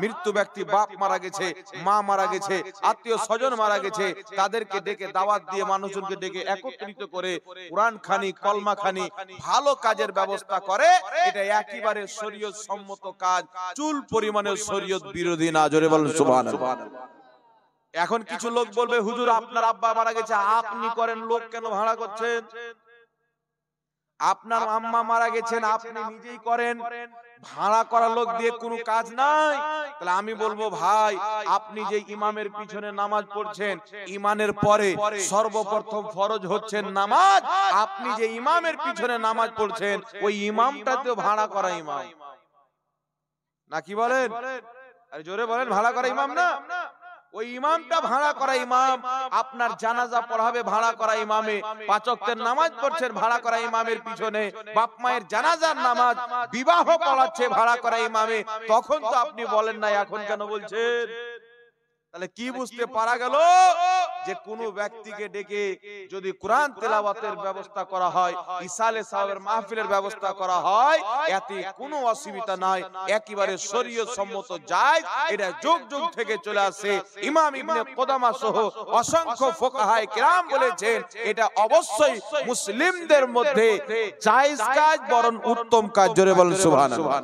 মৃত্যু ব্যক্তি, বাপ মারা গেছে, মা মারা গেছে, আত্মীয় স্বজন মারা গেছে, তাদেরকে ডেকে দাওয়াত দিয়ে মানুষজনকে ডেকে একত্রিত করে কুরআন খানি, কলমা খানি, ভালো কাজের ব্যবস্থা করে, এটা একেবারে শরীয়ত সম্মত কাজ, চুল পরিমাণের শরীয়ত বিরোধী না। জোরে বলেন সুবহানাল্লাহ। এখন কিছু লোক বলবে, হুজুর আপনার আব্বা মারা গেছে, আপনি করেন, লোক কেন ভাড়া করছেন? আপনার আম্মা মারা গেছেন, আপনি নিজেই করেন, ভাড়া করা লোক দিয়ে কোনো কাজ নাই। তাহলে আমি বলবো, ভাই আপনি যে ইমামের পিছনে নামাজ পড়ছেন, ইমানের পরে সর্বপ্রথম ফরজ হচ্ছে নামাজ। আপনি যে ইমামের পিছনে নামাজ পড়ছেন, ওই ইমামটাতেও ভাড়া করা ইমাম না, কি বলেন? আরে জোরে বলেন, ভাড়া করা ইমাম না? ওই ইমামটা ভাড়া করা ইমাম। আপনার জানাজা পড়াবে ভাড়া করা ইমামে, পাঁচ ওয়াক্তের নামাজ পড়ছেন ভাড়া করা ইমামের পিছনে, বাপ মায়ের জানাজার নামাজ, বিবাহ পড়াচ্ছে ভাড়া করা ইমামে। তখন তো আপনি বলেন না, এখন কেন বলছেন? তাহলে কি বুঝতে পারা গেল যে কোন ব্যক্তিকে ডেকে যদি কোরআন তেলাওয়াতের ব্যবস্থা করা হয়, ইসালে সাহেবের মাহফিলের ব্যবস্থা করা হয়, এতে কোনো অসুবিধা নাই, একেবারে শরীয়ত সম্মত জায়েজ। এটা যুগ যুগ থেকে চলে আসে। ইমাম ইবনে কুদামা সহ অসংখ্য ফুকাহায়ে কিরাম বলেছেন, এটা অবশ্যই মুসলিমদের মধ্যে জায়েজ কাজ, বরং উত্তম কাজ। জোরে বলেন সুবহানাল্লাহ।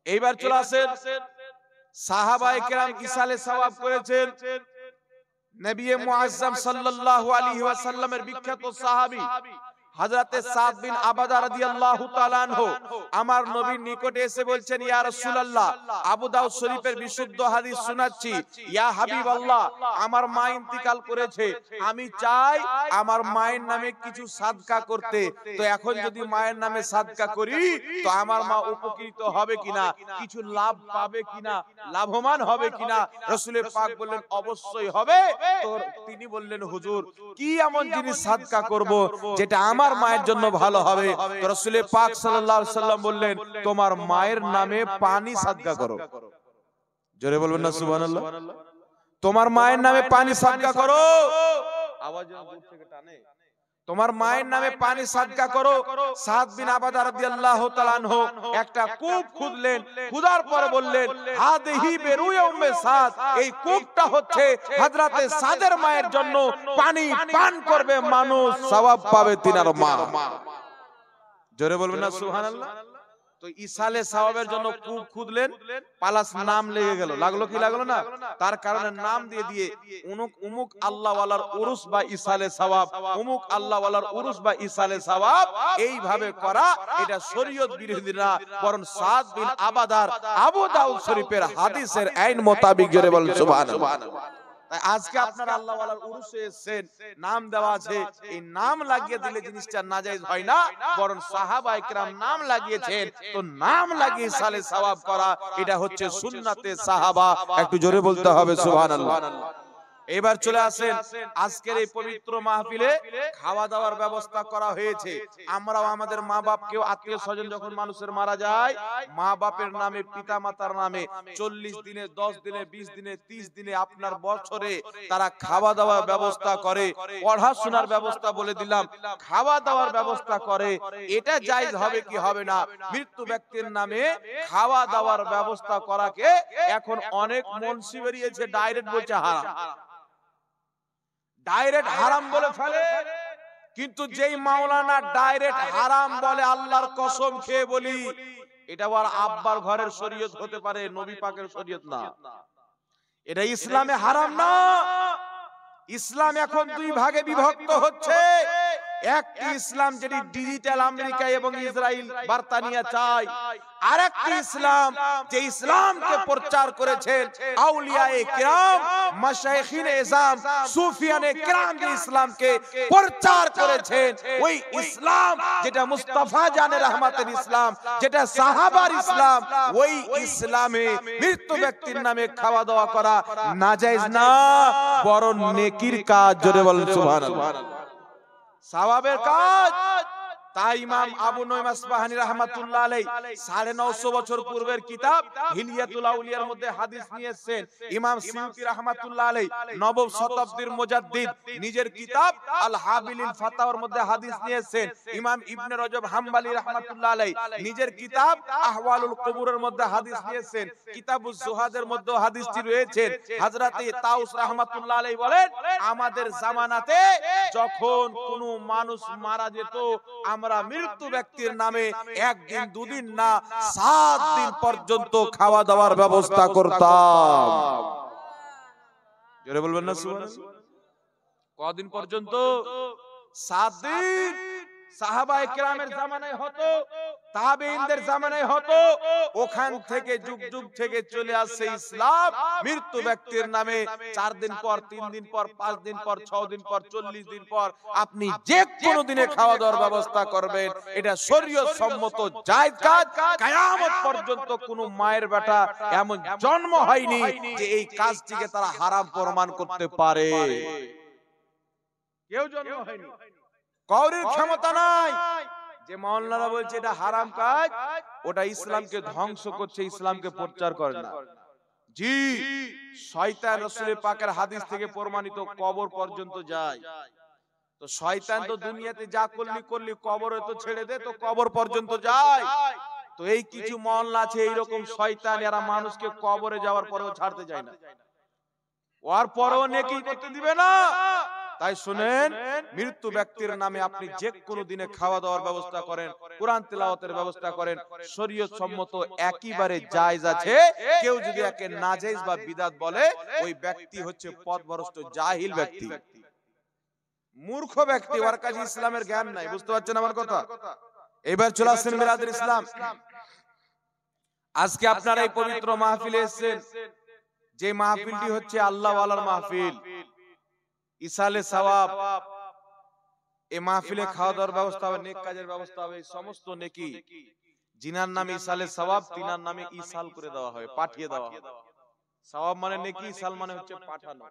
এইবার চলে আসেন, সাহাবায়ে কেরাম ইসালে সওয়াব করেছেন। নবী মুআজ্জম সাল্লাল্লাহু আলাইহি ওয়াসাল্লামের বিখ্যাত সাহাবী হযরতে সাদ বিন আবাদা রাদিয়াল্লাহু তাআলা আনহু আমার নবীর নিকটে এসে বলছেন, ইয়া রাসূলুল্লাহ, আবু দাউদ শরীফের বিশুদ্ধ হাদিস শোনাচ্ছি, ইয়া হাবিবাল্লাহ, আমার মা ইন্তিকাল করেছে, আমি চাই আমার মায়ের নামে কিছু সাদকা করতে। তো এখন যদি মায়ের নামে সাদকা করি, তো আমার মা উপকৃত হবে কিনা, কিছু লাভ পাবে কিনা, লাভবান হবে কিনা? রাসূল পাক বললেন, অবশ্যই হবে। তো তিনি বললেন, হুজুর কি এমন জিনিস সাদকা করব যেটা আমার মায়ের জন্য ভালো হবে? তো রাসূল পাক সাল্লাল্লাহু আলাইহি সাল্লাম বললেন, তোমার মায়ের নামে পানি সাদকা করো। জোরে বলবেন না সুবহানাল্লাহ। তোমার মায়ের নামে পানি সাদকা করো। আওয়াজ দূর থেকে টানে। তোমার মায়ের নামে পানি সাদকা করো। সাদ বিন আবাদা রাদিয়াল্লাহু তাআলা আনহু একটা কূপ খুঁড়লেন, খুদার পরে বললেন, হাদিহি বেরুয়া উম্মে সাদ, এই কূপটা হচ্ছে হযরতে সাদের মায়ের জন্য, পানি পান করবে মানুষ, সওয়াব পাবে তিনার মা। জোরে বলবেন না সুবহানাল্লাহ। তো ইসালে সওয়াবের জন্য কূপ খুঁড়লেন, পালাস নাম লেগে গেল, লাগলো কি লাগলো না? তার কারণে নাম দিয়ে দিয়ে উমুক আল্লাহ ওয়ালার উরুস বা ইসালে সওয়াব, উমুক আল্লাহ ওয়ালার উরুস বা ইসালে সওয়াব, এইভাবে করা এটা শরীয়ত বিরোধী না, বরং সাদ বিন আবাদার আবু দাউদ শরীফের হাদিসের আইন মোতাবেক। জোরে বলেন সুবহানাল্লাহ। তাই আজকে আপনারা আল্লাহ ওয়ালার উরুসে এসেছেন, নাম দেওয়া আছে, এই নাম লাগিয়ে দিলে জিনিসটা নাজায়েজ হয় না, বরং সাহাবায়ে কেরাম নাম লাগিয়েছেন, তো নাম লাগিয়ে সালে সওয়াব করা এটা হচ্ছে সুন্নাতে সাহাবা। একটু জোরে বলতে হবে সুবহানাল্লাহ। এবার চলে আসেন, আজকের এই পবিত্র মাহফিলে খাওয়া দাওয়ার ব্যবস্থা করা হয়েছে। আমরাও আমাদের মা বাপকেও, আত্মীয় স্বজন যখন মানুষের মারা যায়, মা বাপের নামে, পিতা মাতার নামে 40 দিনে, 10 দিনে, 20 দিনে, 30 দিনে, আপনার বছরে তারা খাওয়া দাওয়ার ব্যবস্থা করে। পড়াশোনার ব্যবস্থা বলে দিলাম, খাওয়া দাওয়ার ব্যবস্থা করে। এটা জায়েজ হবে কি হবে না? মৃত্যু ব্যক্তির নামে খাওয়া দাওয়ার ব্যবস্থা করাকে এখন অনেক মুন্সি বেরিয়েছে, ডাইরেক্ট বলছে হারাম, ডাইরেক্ট হারাম বলে ফেলে। কিন্তু যেই মাওলানা ডাইরেক্ট হারাম বলে, আল্লাহর কসম খেয়ে বলি, এটা ওর আব্বার ঘরের শরীয়ত হতে পারে, নবী পাকের শরীয়ত না। এটা ইসলামে হারাম না। ইসলাম এখন দুই ভাগে বিভক্ত হচ্ছে। একটি ইসলাম যেটি ডিজিটাল আমেরিকা এবং ইসরায়েল বার্তানিয়া চায়, আরেকটি ইসলাম যে ইসলামকে প্রচার করেছেন আউলিয়ায়ে কিরাম, মাশায়েখিনে ইসলাম, সুফিয়ানে কিরাম, যে ইসলামকে প্রচার করেছেন, ওই ইসলাম যেটা মুস্তাফা জানে রহমাতের ইসলাম, যেটা সাহাবার ইসলাম, ওই ইসলামে মৃত্যু ব্যক্তির নামে খাওয়া দাওয়া করা নাজায়েজ না, বরং নেকির কাজ। জোরে বলেন সুবহানাল্লাহ, সওয়াবের কাজ। তাই ইমাম আবু নঈম আসবাহানী রাহমাতুল্লাহ আলাইহি 950 বছর পূর্বের কিতাব হিলিয়াতুল আউলিয়ার মধ্যে হাদিস নিয়ে এসেছেন। ইমাম সিয়ুতি রাহমাতুল্লাহ আলাইহি নবম শতাব্দীর মুজাদ্দিদ নিজের কিতাব আল হাবিলিল ফাতাওয়ার মধ্যে হাদিস নিয়ে এসেছেন। ইমাম ইবনে রজব হাম্বলি রাহমাতুল্লাহ আলাইহি নিজের কিতাব আহওয়ালুল কুবুরের মধ্যে হাদিস নিয়ে এসেছেন। কিতাবুজ জুহাদের মধ্যে হাদিসটি রয়েছে। হযরতে তাউস রাহমাতুল্লাহ আলাইহি বলেন, আমাদের জামানাতে যখন কোনো মানুষ মারা যেত, আমরা মৃত্যু ব্যক্তির নামে একদিন দুদিন না 7 দিন পর্যন্ত খাওয়া দাওয়ার ব্যবস্থা করতাম। জোরে বলবেন না সুবহানাল্লাহ। কদিন পর্যন্ত? 7 দিন। সাহাবায়ে কেরামের জামানায় হতো, তাবেঈনদের জামানায় হতো। ওখান থেকে যুগ যুগ থেকে চলে আসছে ইসলাম। মৃত্যু ব্যক্তির নামে 4 দিন পর, 3 দিন পর, 5 দিন পর, 6 দিন পর, 40 দিন পর আপনি যে কোনো দিনে খাওয়া দাওয়ার ব্যবস্থা করবেন। এটা শরীয়ত সম্মত জায়েজ কাজ। কিয়ামত পর্যন্ত কোনো মায়ের বেটা এমন জন্ম হয়নি যে এই কাজটিকে তারা হারাম প্রমাণ করতে পারে। কেউ জন্ম হয়নি, কারোর ক্ষমতা নাই যে মাওলানা বলছে এটা হারাম কাজ, ওটা ইসলামকে ধ্বংস করছে, ইসলামকে প্রচার করে না। জি, শয়তান রাসূল পাকের হাদিস থেকে প্রমাণিত কবর পর্যন্ত যায়। তো শয়তান তো দুনিয়াতে যা করলি কবরে তো ছেড়ে দে, তো কবর পর্যন্ত যায়। তো এই কিছু মাওলানা আছে এইরকম শয়তান, এরা মানুষকে কবরে যাওয়ার পরেও ছাড়তে যায় না, ওর পরেও নেকি করতে দিবে না। তাই শুনেন, মৃত্যু ব্যক্তির নামে আপনি যে কোনো দিনে খাওয়া দাওয়ার ব্যবস্থা করেন, কোরআন তেলাওয়াতের ব্যবস্থা করেন, শরীয়ত সম্মত একেবারে জায়েজ আছে। কেউ যদি একে নাজায়েজ বা বিদআত বলে, ওই ব্যক্তি হচ্ছে পথভ্রষ্ট জাহিল ব্যক্তি, মূর্খ ব্যক্তি, ওর কাছে ইসলামের জ্ঞান নাই। বুঝতে পারছেন আমার কথা? এবার চলে আসেন মিলাদুল ইসলাম। আজকে আপনারা এই পবিত্র মাহফিলে এসেছেন, যে মাহফিলটি হচ্ছে আল্লাহ ওয়ালার মাহফিল, ইসালে সওয়াব। এই মাহফিলে খাওয়া দাওয়ার ব্যবস্থা হবে, নেক কাজের ব্যবস্থা হবে। সমস্ত নেকি জিনার নামে ইসালে সওয়াব, তিনার নামে ইসাল করে দেওয়া হয়, পাঠিয়ে দেওয়া হয়। সওয়াব মানে নেকি, ইসাল মানে হচ্ছে পাঠানো।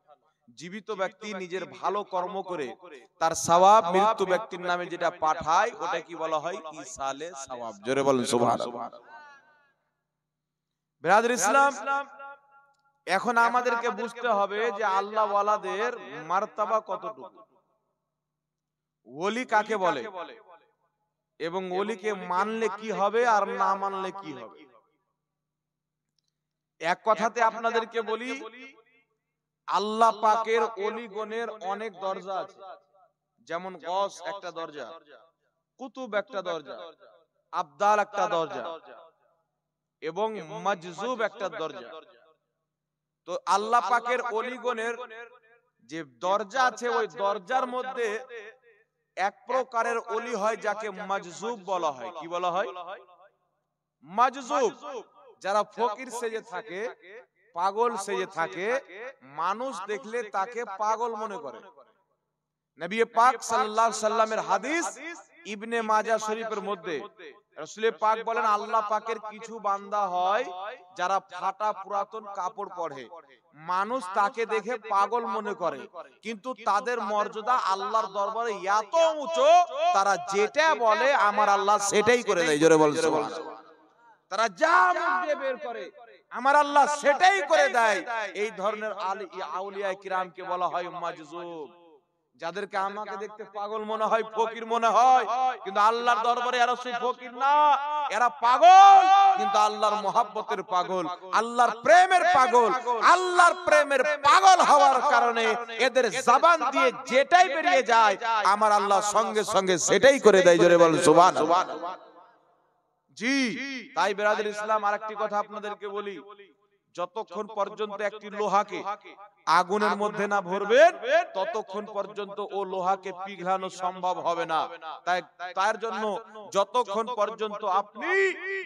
জীবিত ব্যক্তি নিজের ভালো কর্ম করে তার সওয়াব মৃত্যু ব্যক্তির নামে যেটা পাঠায়, ওটা কি বলা হয়? ইসালে সওয়াব। জোরে বলেন সুবহানাল্লাহ। ব্রাদার ইসলাম, এখন আমাদেরকে বুঝতে হবে যে আল্লাহ ওয়ালাদের মার্তাবা কতটুকু, ওলি কাকে বলে, এবং ওলিকে মানলে কি হবে আর না মানলে কি হবে। এক কথাতে আপনাদেরকে বলি, আল্লাহ পাকের ওলিগণের অনেক দরজা আছে। যেমন গস একটা দরজা, কুতুব একটা দরজা, আবদাল একটা দরজা, এবং মাজজুব একটা দরজা। তো আল্লাহ পাকের ওলিগণের যে দরজা আছে, ওই দরজার মধ্যে এক প্রকারের ওলি হয় যাকে মাজজুব বলা হয়। কি বলা হয়? মাজজুব। যারা ফকির সেজে থাকে, পাগল সেজে থাকে, মানুষ দেখলে তাকে পাগল মনে করে। নবী পাক সাল্লাল্লাহু আলাইহি সাল্লামের হাদিস ইবনে মাজাহ শরীফের মধ্যে রাসূল পাক বলেন, আল্লাহ পাকের কিছু বান্দা হয় যারা ফাটা পুরাতন কাপড় পরে, মানুষ তাকে দেখে পাগল মনে করে, কিন্তু তাদের মর্যাদা আল্লাহর দরবারে এত উঁচু, তারা যেটা বলে আমার আল্লাহ সেটাই করে দেয়। জোরে বলেন সুবহানাল্লাহ। তারা যা মুখ দিয়ে বের করে আমার আল্লাহ সেটাই করে দেয়। এই ধরনের আউলিয়া কিরামকে বলা হয় মাজজুব। যাদেরকে আমাকে দেখতে পাগল মনে হয়, ফকির মনে হয়, কিন্তু আল্লাহর দরবারে এরা সেই ফকির না, এরা পাগল, কিন্তু আল্লাহর মহব্বতের পাগল, আল্লাহর প্রেমের পাগল। আল্লাহর প্রেমের পাগল হওয়ার কারণে এদের জবান দিয়ে যেটাই বেরিয়ে যায় আমার আল্লাহ সঙ্গে সঙ্গে সেটাই করে দেয়। জোরে বলেন সুবহানাল্লাহ। জি, তাই বিরাদর ইসলাম আরেকটি কথা আপনাদেরকে বলি, যতক্ষণ পর্যন্ত একটি লোহাকে আগুনের মধ্যে না ভরবেন, ততক্ষণ পর্যন্ত ও লোহাকে পিঘলানো সম্ভব হবে না। তাই তার জন্য যতক্ষণ পর্যন্ত আপনি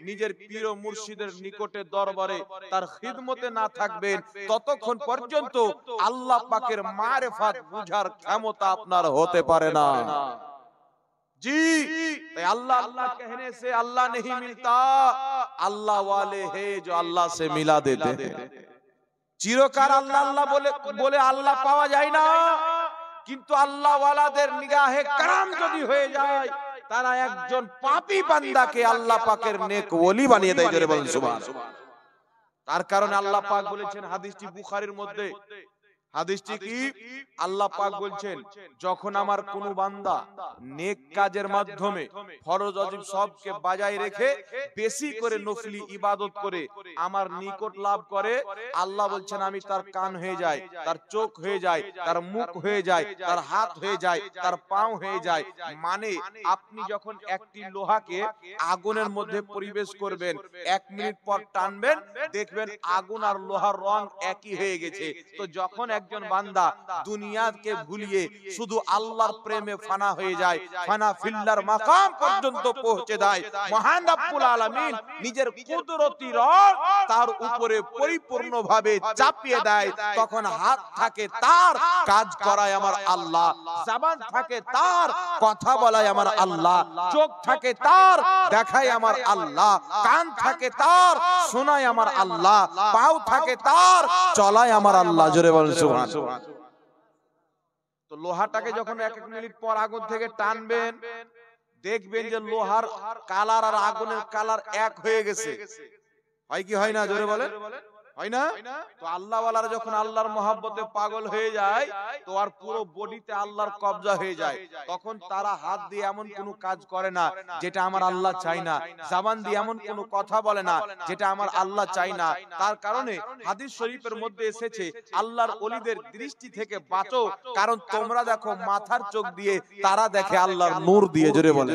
নিজের পীর ও মুর্শিদের নিকটে দরবারে তার খিদমতে না থাকবেন, ততক্ষণ পর্যন্ত আল্লাহ পাকের মারিফাত বুঝার ক্ষমতা আপনার হতে পারে না। जी, अल्लाह अल्लाह कहने से अल्लाह नहीं मिलता, अल्लाह वाले हैं जो अल्लाह से मिला देते हैं। চিরকাল আল্লাহ আল্লাহ বলে আল্লাহ পাওয়া যায় না, কিন্তু আল্লাহ ওয়ালাদের নিগাহে কারাম যদি হয়ে যায়, তারা একজন পাপী বান্দাকে আল্লাহ পাকের নেক ওলি বানিয়ে দেয়। জোরে বলেন সুবহানাল্লাহ। তার কারণে আল্লাহ পাক বলেছেন, হাদিসটি বুখারীর মধ্যে, হাদিসটি কি? আল্লাহ পাক বলছেন, যখন আমার কোন বান্দা নেক কাজের মাধ্যমে ফরজ ওয়াজিব সবকে বজায় রেখে বেশি করে নফলি ইবাদত করে আমার নিকট লাভ করে, আল্লাহ বলছেন আমি তার কান হয়ে যাই, তার চোখ হয়ে যায়, তার মুখ হয়ে যায়, তার হাত হয়ে যায়, তার পাও হয়ে যায়। মানে আপনি যখন একটি লোহাকে আগুনের মধ্যে পরিবেশ করবেন, 1 মিনিট পর টানবেন, দেখবেন আগুন আর লোহার রং একই হয়ে গেছে। তো যখন একজন বান্দা দুনিয়াকে ভুলিয়ে শুধু আল্লাহর প্রেমে ফানা হয়ে যায়, ফানা ফিল্লার মাকাম পর্যন্ত পৌঁছে দেয়, মহান রব্বুল আলামিন নিজের কুদরতি রব তার উপরে পরিপূর্ণভাবে চাপিয়ে দেয়। তখন হাত থাকে তার, কাজ করায় আমার আল্লাহ, জবান থাকে তার, কথা বলায় আমার আল্লাহ, চোখ থাকে তার, দেখায় আমার আল্লাহ, কান থাকে তার, শোনায় আমার আল্লাহ, পাও থাকে তার, চলায় আমার আল্লাহ। জোরে বলেন সুবহানাল্লাহ। তো লোহাটাকে যখন 1 মিনিট পর আগুন থেকে টানবেন, দেখবেন যে লোহার কালার আর আগুনের কালার এক হয়ে গেছে। হয় কি হয় না? জোরে বলেন, হয় না? তো আল্লাহ ওয়ালারা যখন আল্লাহর মহব্বতে পাগল হয়ে যায়, তো আর পুরো বডিতে আল্লাহর কবজা হয়ে যায়। তখন তারা হাত দিয়ে এমন কোনো কাজ করে না যেটা আমার আল্লাহ চাই না, জবান দিয়ে এমন কোনো কথা বলে না যেটা আমার আল্লাহ চাই না। তার কারণে হাদিস শরীফের মধ্যে এসেছে, আল্লাহর ওলিদের দৃষ্টি থেকে বাঁচো, কারণ তোমরা দেখো মাথার চোখ দিয়ে, তারা দেখে আল্লাহর নূর দিয়ে। জোরে বলে,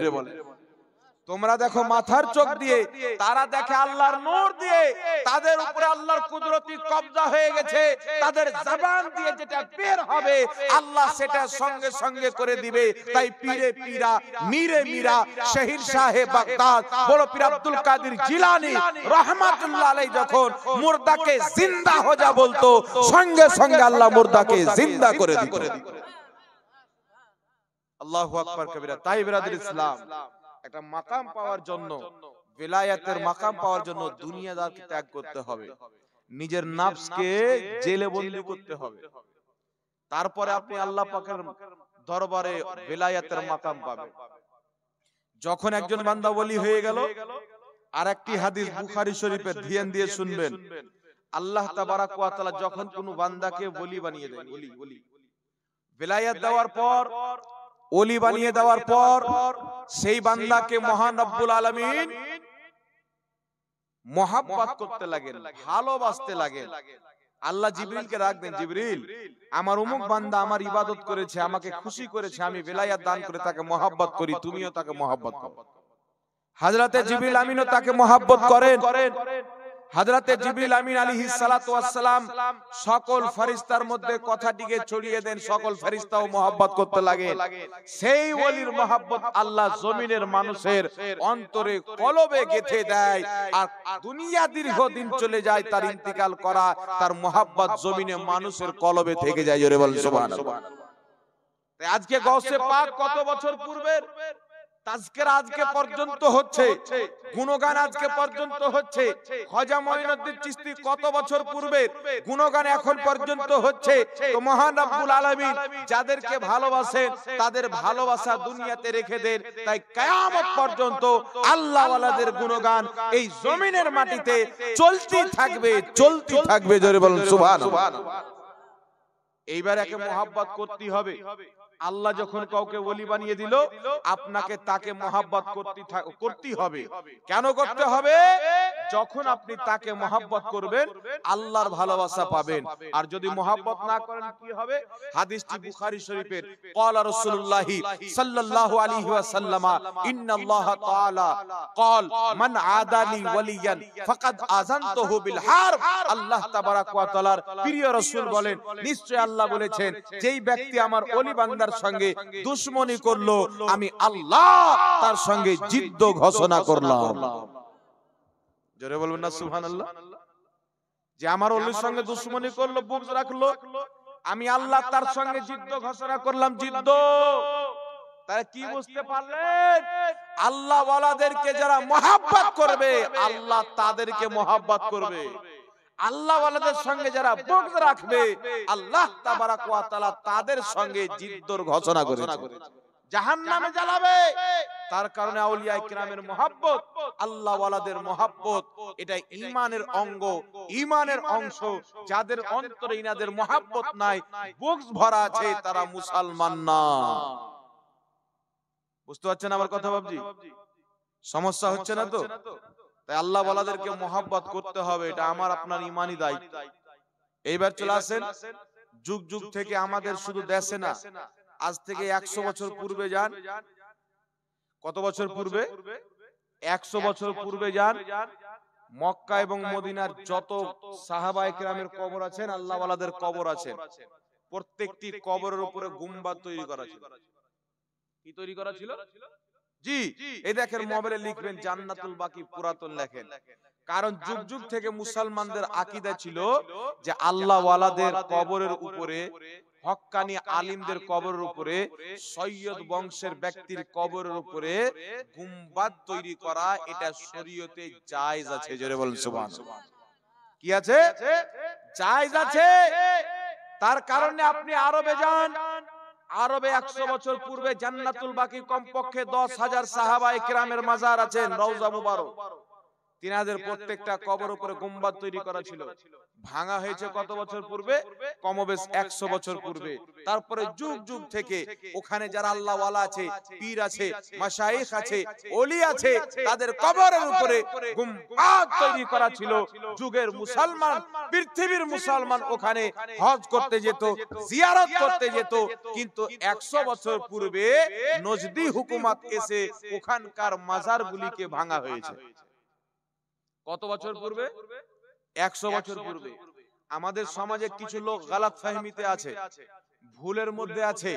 তোমরা দেখো মাথার চোখ দিয়ে, তারা দেখে আল্লাহর নূর দিয়ে। তাদের উপরে আল্লাহর কুদরতি কবজা হয়ে গেছে। তাদের জবান দিয়ে যেটা বের হবে আল্লাহ সেটা সঙ্গে সঙ্গে করে দিবে। তাই পীরে পীরা, মীরে মীরা, শহীদ শাহে বাগদাদ বড় পীর আব্দুল কাদের জিলানী রাহমাতুল্লাহ আলাইহি যখন মুর্দাকে জিন্দা হো যা বলতো, সঙ্গে সঙ্গে আল্লাহ মুর্দাকে জিন্দা করে দিত। আল্লাহু আকবার কবিরা। তাই বিরাদর ইসলাম, একটা মাকাম পাওয়ার জন্য, বেলায়েতের মাকাম পাওয়ার জন্য দুনিয়াদারকে ত্যাগ করতে হবে, নিজের নফসকে জেলে বন্দী করতে হবে, তারপরে আপনি আল্লাহ পাকের দরবারে বেলায়েতের মাকাম পাবেন। যখন একজন বান্দা ওলি হয়ে গেল, আরেকটি হাদিস বুখারী শরীফে ধ্যান দিয়ে শুনবেন, আল্লাহ তাবারাক ওয়া তাআলা যখন কোন বান্দাকে ওলি বানিয়ে দেন, ওলি বেলায়েত দেওয়ার পর, ওলি বানিয়ে দেওয়ার পর, সেই বান্দাকে মহান রব্বুল আলামিন মহব্বত করতে লাগেন, ভালোবাসতে লাগেন। আল্লাহ জিবরিলকে রাখবেন, জিবরিল আমার অমুক বান্দা আমার ইবাদত করেছে, আমাকে খুশি করেছে, আমি বেলায়েত দান করে তাকে মহব্বত করি, তুমিও তাকে মহব্বত করো। হযরতে জিবরিল আমিনও তাকে মহব্বত করেন। হযরতে জিবরিল আমিন আলাইহিস সালাতু ওয়াস সালাম সকল ফেরেশতার মধ্যে কথাটিকে ছড়িয়ে দেন, সকল ফেরেশতাও মহব্বত করতে লাগে। সেই ওলির মহব্বত আল্লাহ জমিনের মানুষের অন্তরে কলবে গেঁথে দেয়, আর দুনিয়া দীর্ঘদিন চলে যায়, তার ইন্তিকাল করা, তার মহব্বত জমিনে মানুষের কলবে থেকে যায়। জোরে বলেন সুবহানাল্লাহ। তাই আজকে গাউসে পাক কত বছর পূর্বের তাজকির আজকে পর্যন্ত হচ্ছে, গুণগান আজকে পর্যন্ত হচ্ছে। খাজা মঈনুদ্দিন চিশতি কত বছর পূর্বে গুণগান এখন পর্যন্ত হচ্ছে। তো মহান রব্বুল আলামিন যাদেরকে ভালোবাসেন তাদের ভালোবাসা দুনিয়াতে রেখে দেন। তাই কিয়ামত পর্যন্ত আল্লাহ ওয়ালাদের গুণগান এই জমিনের মাটিতে চলতে থাকবে, চলতে থাকবে। জোরে বলুন সুবহানাল্লাহ। এইবার একে মহব্বত করতে হবে। আল্লাহ যখন কাউকে ওলি বানিয়ে দিল, আপনাকে তাকে মহব্বত করতে হবে। কেন করতে হবে? যখন আপনি তাকে মহব্বত করবেন আল্লাহর ভালোবাসা পাবেন। আর যদি মহব্বত না করেন কি হবে? হাদিসটি বুখারী শরীফের, ক্বালা রাসূলুল্লাহ সাল্লাল্লাহু আলাইহি ওয়াসাল্লাম, ইন্নাল্লাহ তাআলা ক্বাল মান আদালি ওয়ালিয়ান ফাকাদ আযানতুহু বিল হারব। আল্লাহ তাবারাক ওয়া তাআলার প্রিয় রাসূল বলেন, নিশ্চয় আল্লাহ বলেছেন, যেই ব্যক্তি আমার ওলি বান্দার সঙ্গে দুশমনি করলো, আমি আল্লাহ তার সঙ্গে যুদ্ধ ঘোষণা করলাম। জোরে বলবেন না সুবহানাল্লাহ। যে আমার ওলির সঙ্গে দুশমনি করলো, বুগজ রাখলো, আমি আল্লাহ তার সঙ্গে যুদ্ধ ঘোষণা করলাম। যুদ্ধ তারা কি বুঝতে পারলেন? আল্লাহ ওয়ালাদেরকে যারা মহব্বত করবে আল্লাহ তাদেরকে মহব্বত করবে। আল্লাহ ওয়ালাদের সঙ্গে যারা বুগজ রাখবে আল্লাহ তাবারাক ওয়া তাআলা তাদের সঙ্গে যুদ্ধর ঘোষণা করেছেন। জাহান্নামে জ্বালাবে। তার কারণে আউলিয়া কিরামের মহব্বত, আল্লাহ ওয়ালাদের মহব্বত, এটা ঈমানের অঙ্গ, ঈমানের অংশ। যাদের অন্তরে ইনাদের মহব্বত নাই, বুগস ভরা আছে, তারা মুসলমান না। বুঝতে পারছেন আমার কথা বাবজি? সমস্যা হচ্ছে না তো? তাই আল্লাহ ওয়ালাদেরকে মহব্বত করতে হবে, এটা আমার আপনার ঈমানি দায়িত্ব। এইবার চলে আসেন, যুগ যুগ থেকে আমাদের শুধু দেশে না, আজ থেকে 100 বছর পূর্বে যান। কত বছর পূর্বে? 100 বছর পূর্বে যান। মক্কা এবং মদিনার যত সাহাবায়ে কেরামের কবর আছেন, আল্লাহ ওয়ালাদের কবর আছেন, প্রত্যেকটি কবরের উপরে গুম্বাদ তৈরি করা ছিল। কি তৈরি করা ছিল? জি, এই দেখেন মোবাইলে লিখবেন জান্নাতুল বাকি পুরাতন লেখেন। কারণ যুগ যুগ থেকে মুসলমানদের আকীদা ছিল যে আল্লাহ ওয়ালাদের কবরের উপরে, হক্কানি আলিমদের কবরের উপরে, সৈয়দ বংশের ব্যক্তির কবরের উপরে গুম্বাদ তৈরি করা, এটা শরীয়তে জায়েজ আছে। জোরে বলুন সুবহানাল্লাহ। কি আছে? জায়েজ আছে। তার কারণে আপনি আরবে যান, আরবে 100 বছর পূর্বে জান্নাতুল বাকি কমপক্ষে 10,000 সাহাবায়ে কেরামের মাজার আছেন, রওজা মুবারক। তিনাদের প্রত্যেকটা কবর উপরে গুম্বাদ তৈরি করা ছিল। ভাঙা হয়েছে কত বছর পূর্বে? কমবেশ 100 বছর পূর্বে। তারপরে যুগ যুগ থেকে ওখানে যারা আল্লাহ ওয়ালা আছে, পীর আছে, মাশায়েখ আছে, ওলি আছে, তাদের কবরের উপরে গুম্বাদ তৈরি করা ছিল। যুগের মুসলমান, পৃথিবীর মুসলমান ওখানে হজ করতে যেত, জিয়ারত করতে যেত। কিন্তু 100 বছর পূর্বে নজদি হুকুমত এসে ওখানকার মাজারগুলিকে ভাঙা হয়েছে। কত বছর পূর্বে? 100 বছর পূর্বে। আমাদের সমাজে কিছু লোক গালাত ফাহমিতে আছে, ভুলের মধ্যে আছে।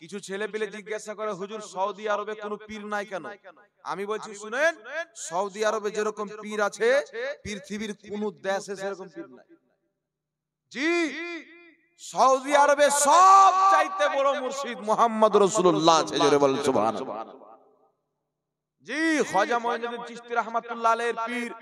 কিছু ছেলে পেলে জিজ্ঞাসা করে, হুজুর সৌদি আরবে কোনো পীর নাই কেন? আমি বলছি শুনেন, সৌদি আরবে যেরকম পীর আছে, পৃথিবীর কোন দেশে সেরকম পীর নাই। জি, সৌদি আরবে সব চাইতে বড় মুর্শিদ মুহাম্মদ রাসূলুল্লাহ আছে। জোরে বলেন সুবহানাল্লাহ। জি, খাজা মুঈনুদ্দিন চিশতি রাহমাতুল্লাহ আলাইহির পীর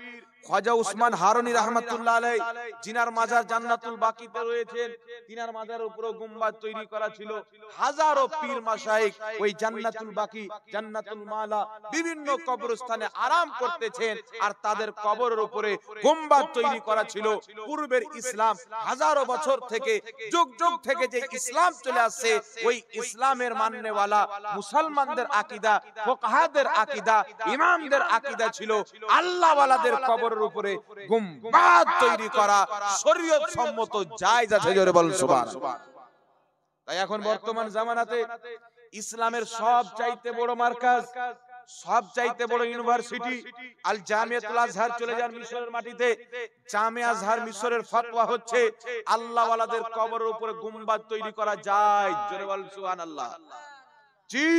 খাজা উসমান হারুনি রাহমাতুল্লাহ আলাইহি, জিনার মাজার জান্নাতুল বাকিতে রয়েছেন, তিনার মাজারের উপরে গুম্বাদ তৈরি করা ছিল। হাজারো পীর মাশায়েখ ওই জান্নাতুল বাকি, জান্নাতুল মালা, বিভিন্ন কবরস্থানে আরাম করতেছেন, আর তাদের কবরের উপরে গুম্বাদ তৈরি করা ছিল। পূর্বের ইসলাম, হাজারো বছর থেকে, যুগ যুগ থেকে যে ইসলাম চলে আসছে, ওই ইসলামের মাননেওয়ালা মুসলমানদের আকীদা, ফুকাহাদের আকীদা, ইমামদের আকীদা ছিল আল্লাহ ওয়ালাদের কবর উপরে গুম্বাদ তৈরি করা শরীয়ত সম্মত জায়েজ আছে। জোরে বলেন সুবহানাল্লাহ। তাই এখন বর্তমান জামানাতে ইসলামের সব চাইতে বড় মার্কাজ, সব চাইতে বড় ইউনিভার্সিটি আল জামিয়াতুল আজহার চলে যান মিশরের মাটিতে। জামিয়া আজহার মিশরের ফতোয়া হচ্ছে আল্লাহ ওয়ালাদের কবরের উপরে গুম্বাদ তৈরি করা যায়। জোরে বলেন সুবহানাল্লাহ। জি,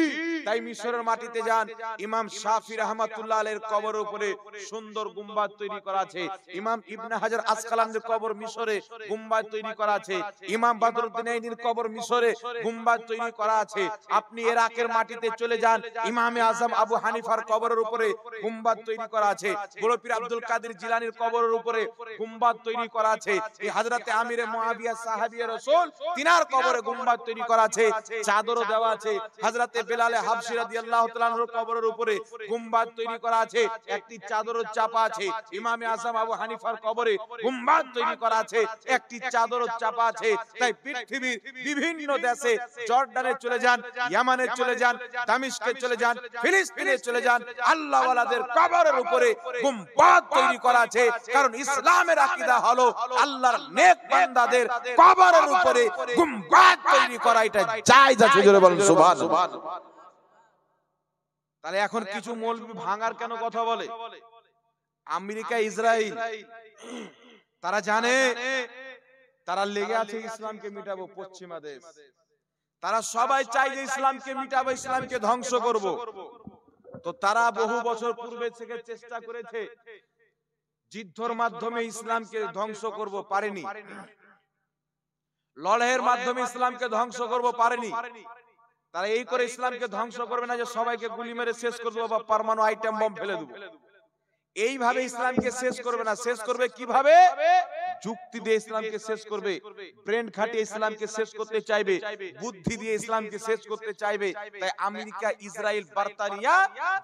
তাই মিশরের মাটিতে যান, ইমাম শাফি রাহমাতুল্লাহ আলাইহির কবরের উপরে সুন্দর গুম্বাদ তৈরি করা আছে। ইমাম ইবনে হাজার আসকালানির কবর মিশরে, গুম্বাদ তৈরি করা আছে। ইমাম বদরুদ্দিন আইনির কবর মিশরে, গুম্বাদ তৈরি করা আছে। আপনি ইরাকের মাটিতে চলে যান, ইমামে আজম আবু হানিফার কবরের উপরে গুম্বাদ তৈরি করা আছে। বড় পীর আব্দুল কাদের জিলানীর কবরের উপরে গুম্বাদ তৈরি করা আছে। এই হযরতে আমিরে মুআবিয়া সাহাবীয়ে রাসূল, তিনার কবরে গুম্বাদ তৈরি করা আছে, চাদরও দেওয়া আছে। হযরতে বেলাল হাবশী রাদিয়াল্লাহু তাআলা আনহুর কবরের উপরে গুম্বাদ তৈরি করা আছে, একটি চাদরও চাপা আছে। ইমামে আজম আবু হানিফার কবরে গুম্বাদ তৈরি করা আছে, একটি চাদরও চাপা আছে। তাই পৃথিবীর বিভিন্ন দেশে, জর্ডানে চলে যান, ইয়ামানে চলে যান, দামেস্কে চলে যান, ফিলিস্তিনে চলে যান, আল্লাহ ওয়ালাদের কবরের উপরে গুম্বাদ তৈরি করা আছে। কারণ ইসলামের আকীদা হলো আল্লাহর নেক বান্দাদের কবরের উপরে গুম্বাদ তৈরি করা, এটা জায়েজ আছে। জোরে বলেন সুবহানাল্লাহ। তাহলে এখন কিছু মৌলবি ভাঙার কেন কথা বলে? আমেরিকা, ইসরায়েল, তারা জানে, তারা লেগে আছে ইসলামকে মিটাবো। পশ্চিমা দেশ, তারা সবাই চায় যে ইসলামকে মিটাবো, ইসলামকে ধ্বংস করব। তো তারা বহু বছর পূর্বে থেকে চেষ্টা করেছে, যুদ্ধের মাধ্যমে ইসলামকে ধ্বংস করব, পারেনি। লড়াইয়ের মাধ্যমে ইসলামকে ধ্বংস করব, পারেনি। তারা এই করে ইসলামকে ধ্বংস করবে না যে সবাইকে গুলি মেরে শেষ করে দেবো বা পরমাণু আইটেম বম ফেলে দেবো। এইভাবে ইসলামকে শেষ করবে না। শেষ করবে কিভাবে? যুক্তি দিয়ে ইসলামকে শেষ করবে, ব্রেন খাটিয়ে ইসলামকে শেষ করতে চাইবে, বুদ্ধি দিয়ে ইসলামকে শেষ করতে চাইবে। তাই আমেরিকা, ইসরায়েল, বার্তানিয়া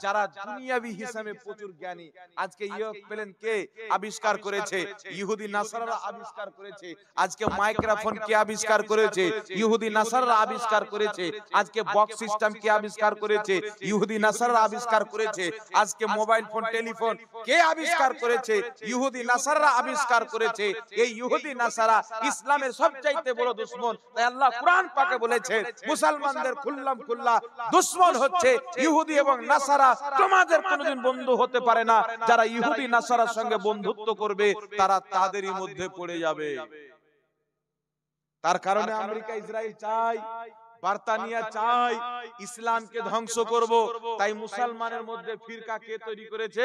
যারা দুনিয়াবি হিসাবে প্রচুর জ্ঞানী, আজকে ইউরোপ্লেন কে আবিষ্কার করেছে? ইহুদি নাসারারা আবিষ্কার করেছে। আজকে মাইক্রোফোন কে আবিষ্কার করেছে? ইহুদি নাসারারা আবিষ্কার করেছে। আজকে বক্স সিস্টেম কে আবিষ্কার করেছে? ইহুদি নাসারারা আবিষ্কার করেছে। আজকে মোবাইল ফোন, টেলিফোন কে আবিষ্কার করেছে? ইহুদি নাসারারা আবিষ্কার করেছে। এই ইহুদি নাসারা ইসলামের সবচাইতে বড় দুশমন। তাই আল্লাহ কুরআন পাকে বলেছে মুসলমানদের খুল্লাম খুল্লা দুশমন হচ্ছে ইহুদি এবং নাসারা। তোমাদের কোনোদিন বন্ধু হতে পারে না। যারা ইহুদি নাসারার সঙ্গে বন্ধুত্ব করবে তারা তাদেরই মধ্যে পড়ে যাবে। তার কারণে আমেরিকা, ইসরায়েল চাই, বার্তানিয়া চাই ইসলামকে ধ্বংস করব। তাই মুসলমানের মধ্যে ফিরকা কে তৈরি করেছে?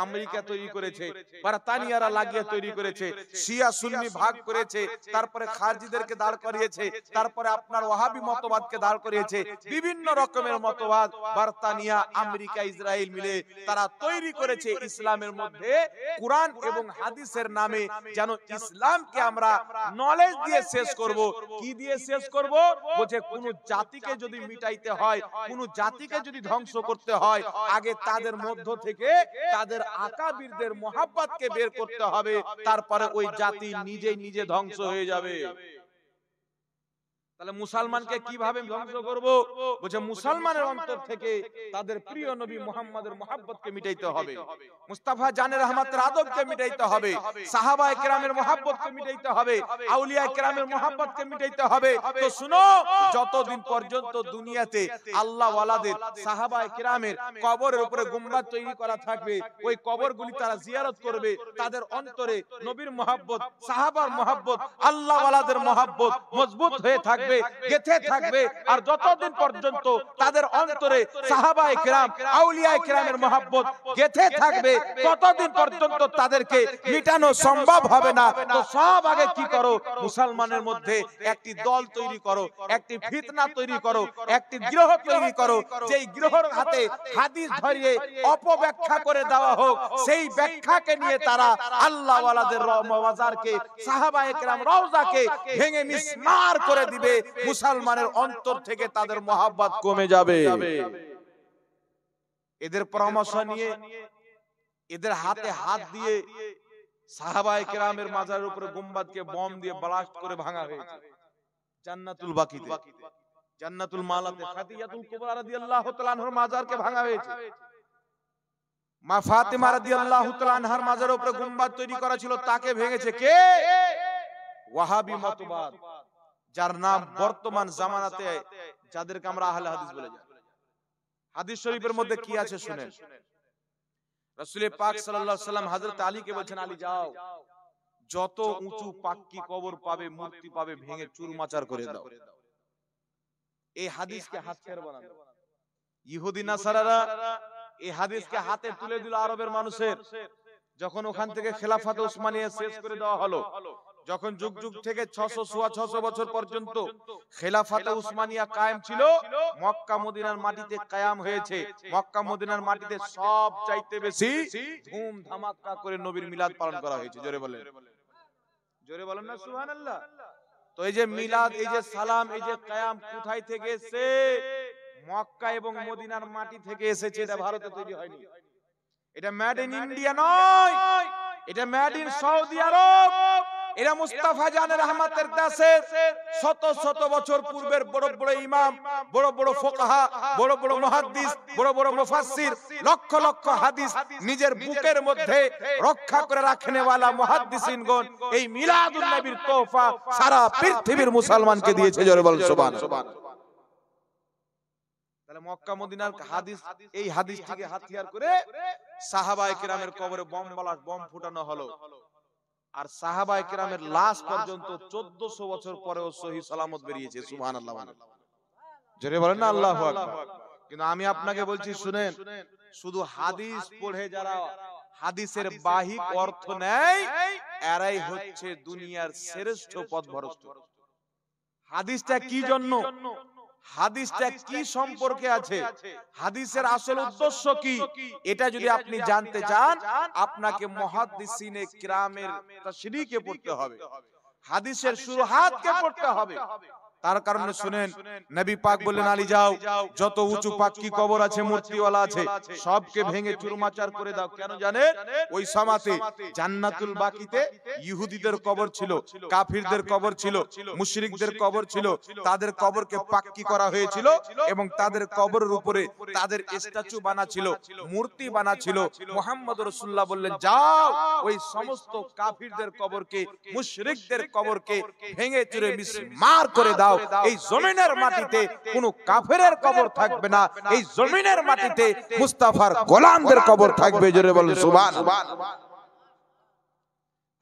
আমেরিকা তৈরি করেছে, বার্তানিয়ারা লাগিয়ে তৈরি করেছে। শিয়া সুন্নি ভাগ করেছে, তারপরে খারজিদেরকে দাঁড় করিয়েছে, তারপরে আপনার ওয়াহাবি মতবাদকে দাঁড় করিয়েছে। বিভিন্ন রকমের মতবাদ বার্তানিয়া, আমেরিকা, ইসরায়েল মিলে তারা তৈরি করেছে ইসলামের মধ্যে কুরআন এবং হাদিসের নামে যেন ইসলামকে আমরা নলেজ দিয়ে শেষ করব। কি দিয়ে শেষ করব? বলছে কোন জাতিকে যদি মিটাইতে হয়, কোন জাতিকে যদি ধ্বংস করতে হয়, আগে তাদের মধ্য থেকে তাদের আকাবিরদের মোহাব্বতকে বের করতে হবে, তারপরে ওই জাতি নিজেই নিজে ধ্বংস হয়ে যাবে। তাহলে মুসলমানকে কিভাবে ধ্বংস করব? বলছে মুসলমানের অন্তর থেকে তাদের প্রিয় নবী মুহাম্মাদের মোহাব্বতকে মিটাইতে হবে, মুস্তাফা জানে রহমতের আদবকে মিটাইতে হবে, সাহাবায়ে কেরামের মোহাব্বতকে মিটাইতে হবে, আউলিয়া কেরামের মোহাব্বতকে মিটাইতে হবে। তো শুনো, যতদিন পর্যন্ত দুনিয়াতে আল্লাহ ওয়ালাদের, সাহাবায়ে কেরামের কবরের উপরে গুম্বাদ তৈরি করা থাকবে, ওই কবরগুলি তারা জিয়ারত করবে, তাদের অন্তরে নবীর মোহাব্বত, সাহাবার মোহাব্বত, আল্লাহ ওয়ালাদের মোহাব্বত মজবুত হয়ে থাকবে, গেথে থাকবে। আর যতদিন পর্যন্ত তাদের অন্তরে সাহাবায়ে কেরাম, আউলিয়ায়ে কেরামের মোহাব্বত গেথে থাকবে, ততদিন পর্যন্ত তাদেরকে মিটানো সম্ভব হবে না। তো সব আগে কি করো? মুসলমানের মধ্যে একটি দল তৈরি করো, একটি ফিতনা তৈরি করো, একটি গ্রহ তৈরি করো, যেই গ্রহের হাতে হাদিস ধরিয়ে অপব্যাখ্যা করে দেওয়া হোক, সেই ব্যাখ্যাকে নিয়ে তারা আল্লাহ ওয়ালাদের মাজারকে, সাহাবায়ে কেরাম রওজাকে ভেঙে মিসমার করে দিবে। মুসলমানের অন্তর থেকে তাদের মোহাব্বত কমে যাবে। এদের পরামর্শ নিয়ে, এদের হাতে হাত দিয়ে সাহাবায়ে কেরামের মাজারের উপরে গুম্বাদকে বম দিয়ে ব্লাস্ট করে ভাঙা হয়েছে। জান্নাতুল বাকিতে, জান্নাতুল মালাতে ফাতিহাতুল কুবরা রাদিয়াল্লাহু তাআলা আনহার মাজারকে ভাঙা হয়েছে। মা ফাতিমা রাদিয়াল্লাহু তাআলা আনহার মাজারের উপরে গুম্বাদ তৈরি করা ছিল, তাকে ভেঙেছে কে? ওয়াহাবি মতবাদ, যার নাম বর্তমান জামানাতে যাদেরকে আমরা আহলে হাদিস বলে যাই। হাদিস শরীফের মধ্যে কি আছে শুনেন। রাসূল পাক সাল্লাল্লাহু আলাইহি ওয়াসাল্লাম হযরত আলীকে বলেছেন, আলী যাও, যত উঁচু পাক্কি কবর পাবে, মূর্তি পাবে, ভেঙে চুরমাচার করে দাও। এই হাদিসকে হাতিয়ার বানালো ইহুদি নাসারারা। এই হাদিসকে হাতে তুলে দিল আরবের মানুষের। যখন ওখান থেকে খেলাফাতে উসমানিয়া শেষ করে দেওয়া হলো, যখন যুগ যুগ থেকে 600 বছর পর্যন্ত খেলাফাতে উসমানিয়া কায়েম ছিল, মক্কা মদিনার মাটিতে কায়েম হয়েছে। মক্কা মদিনার মাটিতে সব চাইতে বেশি ধুম ধামাকা করে নবীর মিলাদ পালন করা হয়েছে। জোরে বলেন, জোরে বলেন না সুবহানাল্লাহ। তো এই যে মিলাদ, এই যে সালাম, এই যে কায়াম কোথায় থেকে এসেছে? মক্কা এবং মদিনার মাটি থেকে এসেছে। এটা ভারতে তৈরি হয়নি, এটা মেড ইন ইন্ডিয়া নয়, এটা মেড ইন সৌদি আরব। এরা মুস্তাফা জানের রহমতের দেশে শত শত বছর পূর্বের বড় বড় ইমাম, বড় বড় ফুকাহা, বড় বড় মুহাদ্দিস, বড় বড় মুফাসসির, লক্ষ লক্ষ হাদিস নিজের বুকের মধ্যে রক্ষা করে রাখনেওয়ালা মুহাদ্দিসিনগণ এই মিলাদুন নবীর তোহফা সারা পৃথিবীর মুসলমানকে দিয়েছে। জোরে বল সুবহানাল্লাহ। তাহলে মক্কা মদিনার হাদিস, এই হাদিস থেকে হাতিয়ার করে সাহাবায়ে কেরামের কবরে বম ফুটানো হলো। আর সাহাবায়ে কেরামের লাশ পর্যন্ত 1400 বছর পরেও সহি সালামত বেরিয়েছে। সুবহানাল্লাহ। জোরে বলেন না আল্লাহু আকবার। কিন্তু আমি আপনাকে বলছি শুনেন, শুধু হাদিস পড়ে যারা হাদিসের বাহিক অর্থ নেয়, এরাই হচ্ছে দুনিয়ার শ্রেষ্ঠ পথভ্রষ্ট। হাদিসটা কি জন্য? হাদিসটা কি সম্পর্কে আছে, হাদিসের আসল উদ্দেশ্য কি, এটা যদি আপনি জানতে চান আপনাকে মুহাদ্দিসিনে কিরামের তাশরীকে পড়তে হবে, হাদিসের শুরুহাতকে পড়তে হবে। তার কারণে শুনেন নবী পাক বললেন, আলী যাও, যত উঁচু পাক্কি কবর আছে মূর্তিওয়ালা আছে সবকে ভেঙে চুরমাচার করে দাও। কেন জানেন? ওই সমাতে জান্নাতুল বাকিতে ইহুদিদের কবর ছিল, কাফিরদের কবর ছিল, মুশরিকদের কবর ছিল, তাদের কবরকে পাক্কি করা হয়েছিল এবং তাদের কবরের উপরে তাদের স্ট্যাচু বানা ছিল, মূর্তি বানা ছিল। মুহাম্মদ রাসূলুল্লাহ বললেন, যাও ওই সমস্ত কাফিরদের কবরকে, মুশরিকদের কবরকে ভেঙে চুরে মিসমার করে দাও। এই জমিনের মাটিতে কোন কাফেরের কবর থাকবে না, এই জমিনের মাটিতে মুস্তাফার গোলামদের কবর থাকবে। জোরে বলেন সুবহানাল্লাহ।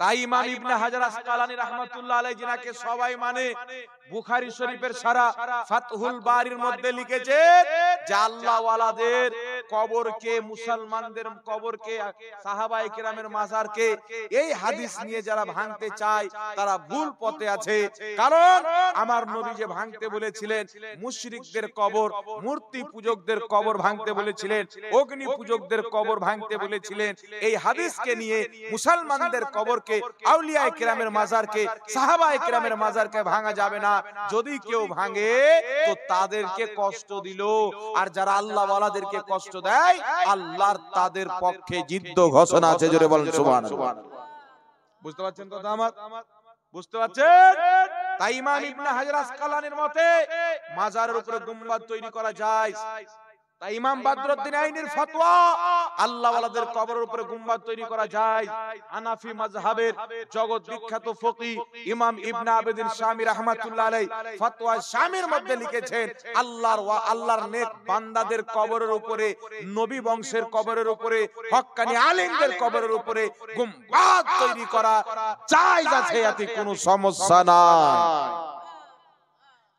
তাই ইমাম ইবনে হাজার আসকালানী রাহমাতুল্লাহ আলাইহি যিনাকে সবাই মানে, বুখারী শরীফের সারা ফাতহুল বারির মধ্যে লিখেছেন যে আল্লাহ ওয়ালাদের কবরকে, মুসলমানদের কবরকে, সাহাবায়ে কেরামের মাজারকে এই হাদিস নিয়ে যারা ভাঙতে চায় তারা ভুল পথে আছে। কারণ আমার নবী যে ভাঙতে বলেছিলেন মুশরিকদের কবর, মূর্তি পূজকদের কবর ভাঙতে বলেছিলেন, অগ্নি পূজকদের কবর ভাঙতে বলেছিলেন, এই হাদিসকে নিয়ে মুসলমানদের কবরকে, আউলিয়ায়ে কেরামের মাজারকে, সাহাবায়ে কেরামের মাজারকে ভাঙা যাবে না। যদি কেউ ভাঙে তো তাদেরকে কষ্ট দিল, আর যারা আল্লাহ ওয়ালাদেরকে কষ্ট দেয় আল্লাহর তাদের পক্ষে জিদ্দ ঘোষণা আছে। জোরে বলেন সুবহানাল্লাহ। বুঝতে পারছেন কথা আমার? বুঝতে পারছেন? তাই ইমাম ইবনে হাজার আসকালানীর মতে মাজারের উপরে গুম্বাদ তৈরি করা যায়। তাই ইমাম বদরুদ্দিন আইনির ফতোয়া আল্লাহ ওয়ালাদের কবরের উপরে গুম্বাদ তৈরি করা যায়। হানাফি মাযহাবের জগৎ বিখ্যাত ফকিহ ইমাম ইবনে আবিদিন শামী রাহমাতুল্লাহ আলাইহি ফতোয়া শামীর মধ্যে লিখেছেন, আল্লাহর নেক বান্দাদের কবরের উপরে, নবী বংশের কবরের উপরে, হক্কানি আলেমদের কবরের উপরে গুম্বাদ তৈরি করা জায়েজ আছে, এতে কোনো সমস্যা নাই।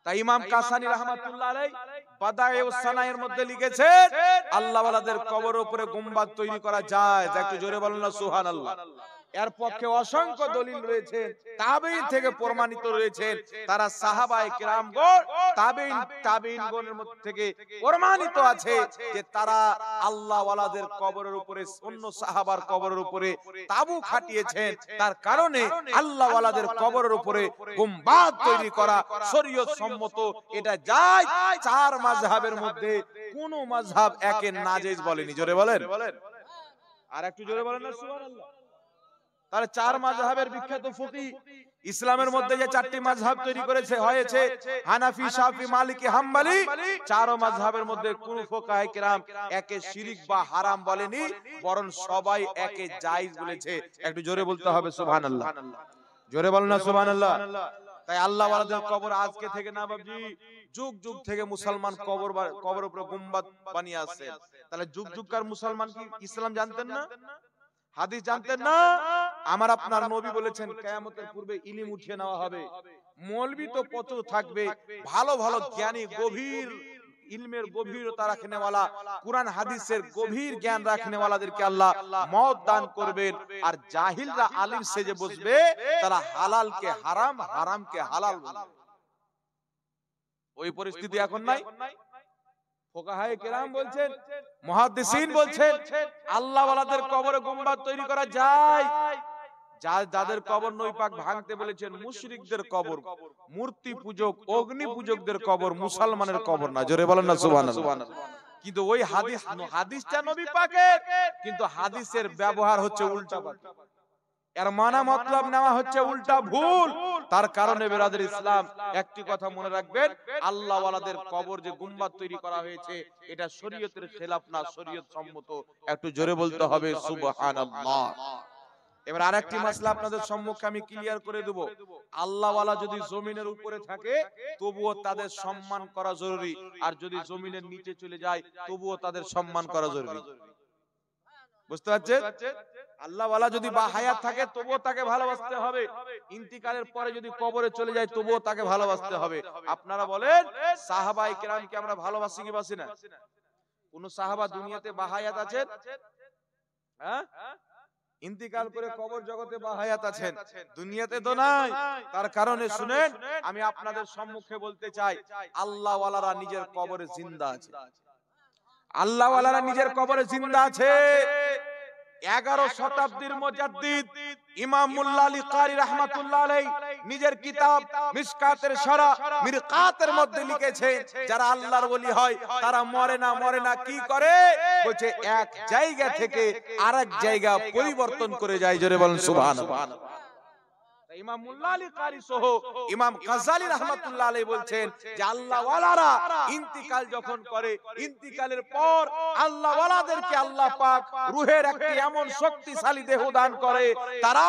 তাই ইমাম কাসানী রাহমাতুল্লাহ আলাইহি বাদায়ে সানায়ের মধ্যে লিখেছেন আল্লাহ ওয়ালাদের কবরের উপরে গুম্বাদ তৈরি করা যায়। একটু জোরে বলেন না সুবহানাল্লাহ। এর পক্ষে অসংখ্য দলিল রয়েছে, তাবেঈন থেকে প্রমাণিত রয়েছে, তারা সাহাবায়ে কিরামগণ, তাবেঈনগণের মধ্যে থেকে প্রমাণিত আছে যে তারা আল্লাহ ওয়ালাদের কবরের উপরে, অন্য সাহাবার কবরের উপরে তাবু খাটিয়েছেন। তার কারণে আল্লাহ ওয়ালাদের কবরের উপরে গুম্বাদ তৈরি করা শরীয়ত সম্মত, এটা যায়। চার মাযহাবের মধ্যে কোন মাযহাব একে নাজেজ বলেনি। জোরে বলেন, আর একটু জোরে বলেন না সুবহানাল্লাহ। তাহলে চার মাযহাবের বিখ্যাত ফকিহ ইসলামের মধ্যে যে চারটি মাযহাব তৈরি করেছে হয়েছে হানাফি, শাফি, মালিকি, হাম্বলি, চার মাযহাবের মধ্যে কোন ফুকাহায়ে কেরাম একে শিরক বা হারাম বলেনি, বরং সবাই একে জায়েজ বলেছে। একটু জোরে বলতে হবে সুবহানাল্লাহ। জোরে বলেন না সুবহানাল্লাহ। তাই আল্লাহ ওয়ালাদের কবর আজকে থেকে না বাবজি, যুগ যুগ থেকে মুসলমান কবর উপরে গুম্বাদ বানিয়ে আসছে। তাহলে যুগ যুগকার মুসলমান কি ইসলাম জানতেন না, হাদিস জানতেন না? আমার আপনার নবী বলেছেন কিয়ামতের পূর্বে ইলম উঠিয়ে নেওয়া হবে, মৌলবি তো প্রচুর থাকবে, ভালো ভালো জ্ঞানী, গভীর ইলমের গভীরতা রাখনেওয়ালা, কুরআন হাদিসের গভীর জ্ঞান রাখনেওয়ালাদেরকে আল্লাহ মওত দান করবেন। আর জাহিলরা আলিম সেজে বসবে, তারা হালালকে হারাম, হারামকে হালাল বলবে। ওই পরিস্থিতি এখন নাই। ফুকাহায়ে কেরাম বলছেন, মুহাদ্দিসিন বলছেন আল্লাহ ওয়ালাদের কবরে গুম্বাদ তৈরি করা যায়। যাদের কবর নবী পাক ভাঙতে বলেছেন মুশরিকদের কবর, মূর্তি পূজক, অগ্নি পূজকদের কবর, মুসলমানের কবর না। জোরে বলেন না সুবহানাল্লাহ। কিন্তু ওই হাদিসটা নবী পাকের, কিন্তু হাদিসের ব্যবহার হচ্ছে উল্টা পাল্টা, এর মানা মতলব নেওয়া হচ্ছে উল্টা, ভুল। তার কারণে বিরাদর ইসলাম একটি কথা মনে রাখবেন, আল্লাহ ওয়ালাদের কবর যে গুম্বাদ তৈরি করা হয়েছে এটা শরীয়তের খেলাফ না, শরীয়ত সম্মত। একটু জোরে বলতে হবে সুবহানাল্লাহ। এবার আরেকটি মাসলা আপনাদের সম্মুখে আমি ক্লিয়ার করে দেব। আল্লাহ ওয়ালা যদি জমিনের উপরে থাকে তবুও তাদের সম্মান করা জরুরি, আর যদি জমিনের নিচে চলে যায় তবুও তাদের সম্মান করা জরুরি। বুঝতে পারছেন? আল্লাহ ওয়ালা যদি বা হায়াত থাকে তবুও তাকে ভালোবাসতে হবে, ইন্তিকালের পরে যদি কবরে চলে যায় তবুও তাকে ভালোবাসতে হবে। আপনারা বলেন সাহাবায়ে কেরামকে আমরা ভালোবাসি কি বাসি না? কোন সাহাবা দুনিয়াতে বা হায়াত আছেন? হ্যাঁ, ইন্তিকাল করে কবর জগতে বা হায়াত আছেন, দুনিয়াতে তো নাই। তার কারণে শুনেন, আমি আপনাদের সম্মুখে বলতে চাই, আল্লাহ ওয়ালারা নিজের কবরে জিন্দা আছে। আল্লাহ ওয়ালারা নিজের কবরে জিন্দা আছে। 11 শতাব্দীর মুজাদ্দিদ ইমাম মুল্লা আলী কারি রাহমাতুল্লাহ আলাইহি নিজের কিতাব মিশকাতের শরা মিরকাতের মধ্যে লিখেছে, যারা আল্লাহর ওলি হয় তারা মরে না কি করে? বলছে এক জায়গা থেকে আরেক জায়গা পরিবর্তন করে যায়। জোরে বলেন সুবহানাল্লাহ। ইমাম মুল্লা আলী কারি সহ ইমাম গাজ্জালী রাহমাতুল্লাহ আলাইহি বলছেন যে আল্লাহ ওয়ালারা ইন্তিকাল যখন করে, ইন্তিকালের পর আল্লাহ ওয়ালাদেরকে আল্লাহ পাক রূহের একটি এমন শক্তিশালী দেহ দান করে, তারা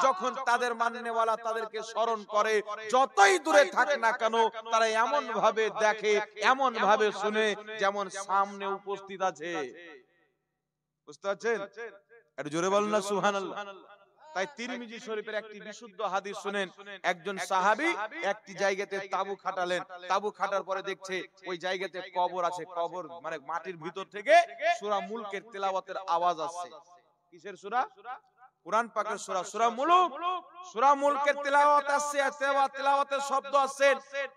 যখন তাদের মাননেওয়ালা তাদেরকে স্মরণ করে, যতই দূরে থাক না কেন তারা এমন ভাবে দেখে, এমন ভাবে শুনে যেমন সামনে উপস্থিত আছে। বুঝতে পারছেন? একটু জোরে বলুন না সুবহানাল্লাহ। তাই তিরমিজি শরীফের একটি বিশুদ্ধ হাদিস শুনেন, একজন সাহাবী একটি জায়গাতে তাবু খাটালেন, তাবু খাটার পরে দেখছে ওই জায়গাতে কবর আছে, কবর মানে মাটির ভিতর থেকে সূরা মুলকের তেলাওয়াতের আওয়াজ আসছে। কিসের সূরা? কুরআন পাকের সূরা, সূরা মুলক। সূরা মুলকের তেলাওয়াত আসছে, তেলাওয়াতের শব্দ আসছে।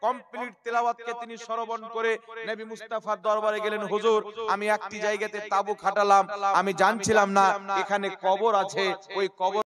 কমপ্লিট তেলাওয়াতকে তিনি শ্রবণ করে নবী মুস্তাফার দরবারে গেলেন, হুজুর আমি একটি জায়গাতে তাবু খাটালাম, আমি জানছিলাম না এখানে কবর আছে, ওই কবর